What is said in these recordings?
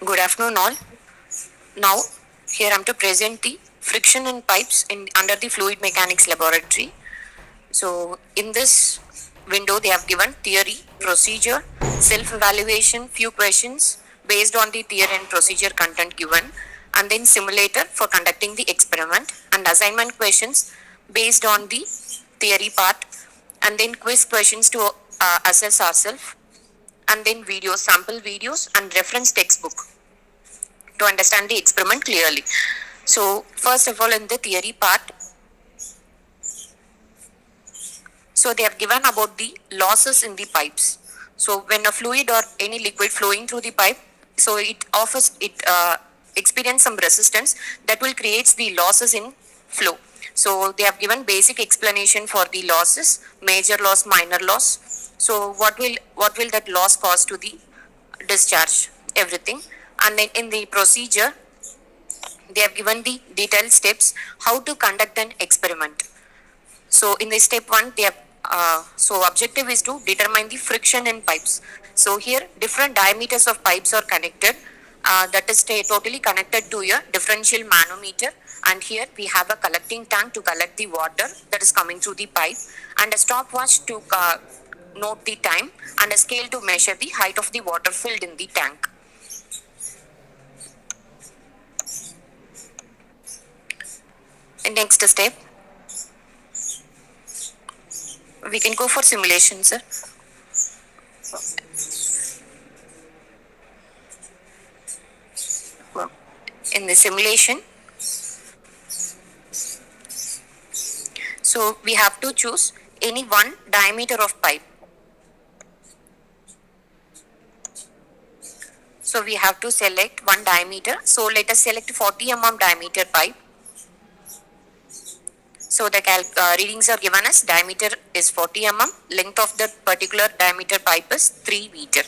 Good afternoon, all. Now, here I'm to present the friction in pipes under the fluid mechanics laboratory. So, in this window, they have given theory, procedure, self-evaluation, few questions based on the theory and procedure content given, and then simulator for conducting the experiment, and assignment questions based on the theory part, and then quiz questions to assess ourselves, and then videos, sample videos, and reference textbook to understand the experiment clearly. So, first of all, in the theory part, so they have given about the losses in the pipes. So, when a fluid or any liquid flowing through the pipe, so it experience some resistance that will create the losses in flow. So, they have given basic explanation for the losses, major loss, minor loss. So, what will that loss cause to the discharge? Everything, and then in the procedure they have given the detailed steps how to conduct an experiment. So in the step one, they have so objective is to determine the friction in pipes. So here different diameters of pipes are connected. That is totally connected to a differential manometer, and here we have a collecting tank to collect the water that is coming through the pipe, and a stopwatch to note the time, and a scale to measure the height of the water filled in the tank. And next step, we can go for simulation, sir. In the simulation, so we have to choose any one diameter of pipe. So we have to select one diameter. So let us select 40 mm diameter pipe. So the readings are given as diameter is 40 mm, length of the particular diameter pipe is 3 meter.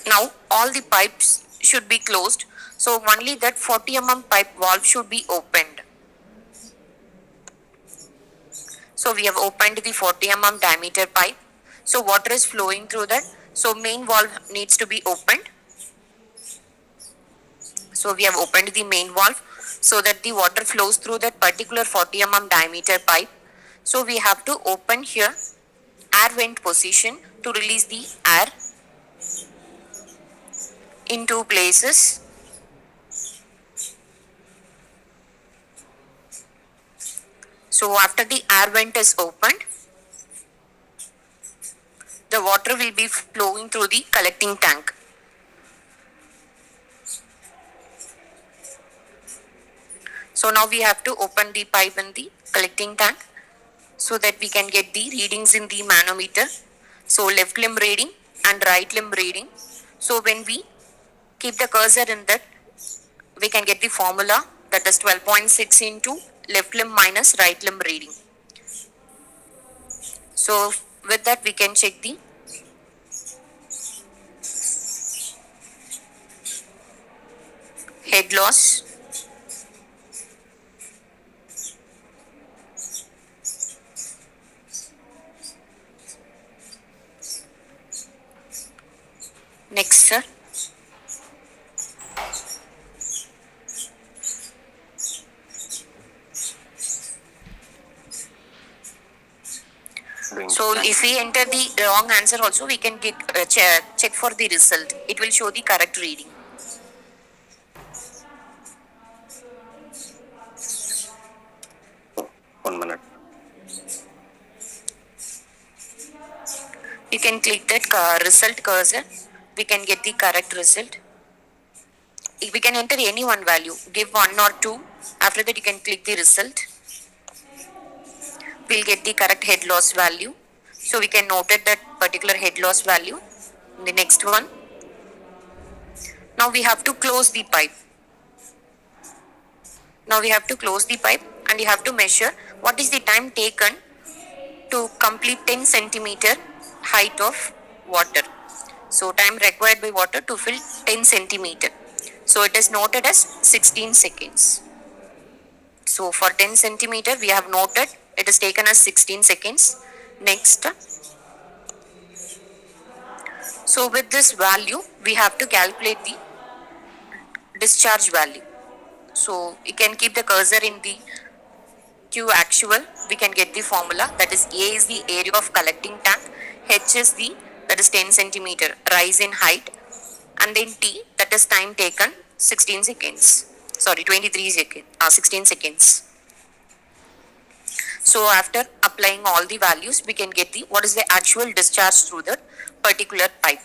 Now all the pipes should be closed. So only that 40 mm pipe valve should be opened. So we have opened the 40 mm diameter pipe. So water is flowing through that. So main valve needs to be opened. So we have opened the main valve so that the water flows through that particular 40 mm diameter pipe. So we have to open here air vent position to release the air in two places. So after the air vent is opened, the water will be flowing through the collecting tank. So now we have to open the pipe in the collecting tank so that we can get the readings in the manometer. So left limb reading and right limb reading. So when we keep the cursor in that, we can get the formula, that is 12.6 into left limb minus right limb reading. So with that we can check the head loss, next, sir. So if we enter the wrong answer also, we can get, check for the result. It will show the correct reading. One minute. You can click that result cursor. We can get the correct result. We can enter any one value. Give 1 or 2. After that you can click the result. We'll get the correct head loss value. So we can note that particular head loss value. The next one. Now we have to close the pipe. Now we have to close the pipe and you have to measure what is the time taken to complete 10 centimeter height of water. So time required by water to fill 10 centimeter. So it is noted as 16 seconds. So for 10 centimeter we have noted it is taken as 16 seconds. Next, So with this value, we have to calculate the discharge value. So you can keep the cursor in the Q actual, we can get the formula, that is A is the area of collecting tank, H is the, that is 10 centimeter rise in height, and then T, that is time taken 16 seconds. Sorry, 23 seconds, 16 seconds. So after applying all the values, we can get the, what is the actual discharge through the particular pipe.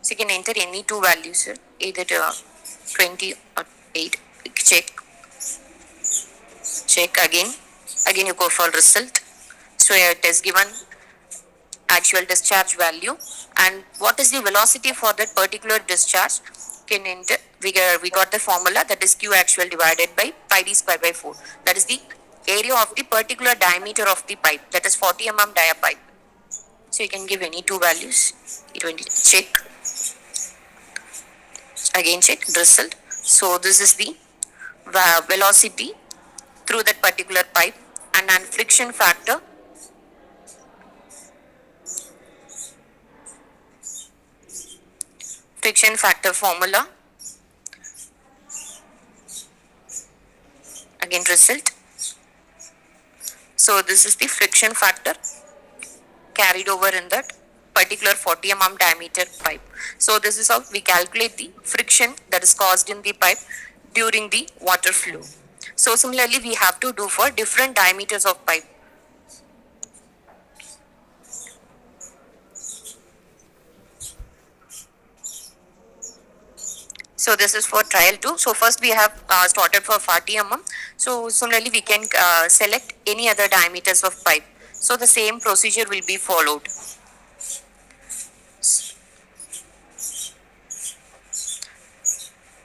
So you can enter any two values, either 20 or 8, check again you go for result. So it is given actual discharge value, and what is the velocity for that particular discharge, can enter, we got the formula, that is Q actual divided by pi d square by 4, that is the area of the particular diameter of the pipe, that is 40 mm dia pipe. So you can give any two values, check again, check result. So this is the velocity through that particular pipe, and then friction factor, formula, again result. So this is the friction factor carried over in that particular 40 mm diameter pipe. So this is how we calculate the friction that is caused in the pipe during the water flow. So similarly, we have to do for different diameters of pipe. So this is for trial 2. So first we have started for 40 mm. So similarly, we can select any other diameters of pipe. So the same procedure will be followed.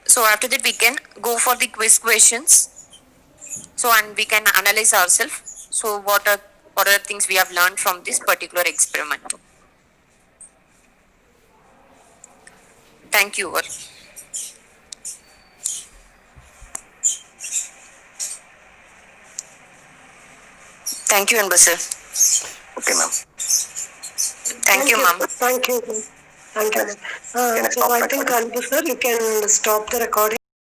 So after that, we can go for the quiz questions. So and we can analyze ourselves. So what are the things we have learned from this particular experiment? Thank you all. Thank you, Anbu sir. Okay, ma'am. Thank you, ma'am. Thank you. Thank you. So I think, Anbu sir, you can stop the recording.